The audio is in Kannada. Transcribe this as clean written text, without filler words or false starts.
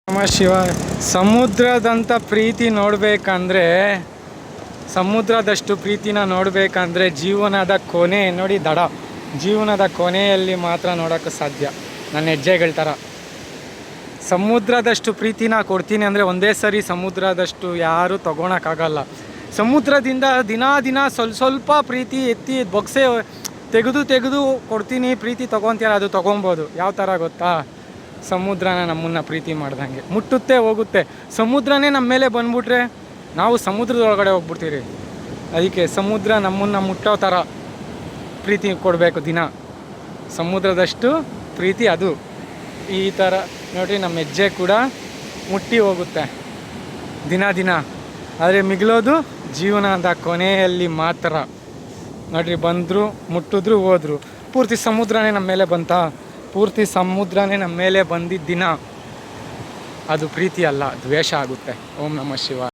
ನಮಃ ಶಿವಾಯ. ಸಮುದ್ರದಂಥ ಪ್ರೀತಿ ನೋಡಬೇಕಂದ್ರೆ, ಸಮುದ್ರದಷ್ಟು ಪ್ರೀತಿನ ನೋಡಬೇಕಂದ್ರೆ ಜೀವನದ ಕೊನೆ ನೋಡಿ ಜೀವನದ ಕೊನೆಯಲ್ಲಿ ಮಾತ್ರ ನೋಡೋಕ್ಕೆ ಸಾಧ್ಯ. ನನ್ನ ಹೆಜ್ಜೆಗಳ ಥರ ಸಮುದ್ರದಷ್ಟು ಪ್ರೀತಿನ ಕೊಡ್ತೀನಿ ಅಂದರೆ ಒಂದೇ ಸರಿ ಸಮುದ್ರದಷ್ಟು ಯಾರೂ ತೊಗೊಳಕ್ಕಾಗಲ್ಲ. ಸಮುದ್ರದಿಂದ ದಿನ ಸ್ವಲ್ಪ ಪ್ರೀತಿ ಎತ್ತಿ ಬೊಕ್ಸೆ ತೆಗೆದು ಕೊಡ್ತೀನಿ, ಪ್ರೀತಿ ತೊಗೊತೀರ, ಅದು ತೊಗೊಬೋದು. ಯಾವ ಥರ ಗೊತ್ತಾ? ಸಮುದ್ರನ ನಮ್ಮನ್ನು ಪ್ರೀತಿ ಮಾಡ್ದಂಗೆ ಮುಟ್ಟುತ್ತೆ ಹೋಗುತ್ತೆ. ಸಮುದ್ರನೇ ನಮ್ಮ ಮೇಲೆ ಬಂದ್ಬಿಟ್ರೆ ನಾವು ಸಮುದ್ರದೊಳಗಡೆ ಹೋಗ್ಬಿಡ್ತೀರಿ. ಅದಕ್ಕೆ ಸಮುದ್ರ ನಮ್ಮನ್ನು ಮುಟ್ಟೋ ಥರ ಪ್ರೀತಿ ಕೊಡಬೇಕು ದಿನ. ಸಮುದ್ರದಷ್ಟು ಪ್ರೀತಿ ಅದು. ಈ ಥರ ನೋಡಿರಿ, ನಮ್ಮ ಹೆಜ್ಜೆ ಕೂಡ ಮುಟ್ಟಿ ಹೋಗುತ್ತೆ ದಿನ. ಆದರೆ ಮಿಗಿಲೋದು ಜೀವನದ ಕೊನೆಯಲ್ಲಿ ಮಾತ್ರ. ನೋಡಿರಿ, ಬಂದರು, ಮುಟ್ಟಿದ್ರು, ಹೋದರು. ಪೂರ್ತಿ ಸಮುದ್ರನೇ ನಮ್ಮ ಮೇಲೆ ಬಂತಾ? ಪೂರ್ತಿ ಸಮುದ್ರನೇ ನಮ್ಮ ಮೇಲೆ ಬಂದಿದ್ದ ದಿನ ಅದು ಪ್ರೀತಿ ಅಲ್ಲ, ದ್ವೇಷ ಆಗುತ್ತೆ. ಓಂ ನಮಃ ಶಿವಾಯ.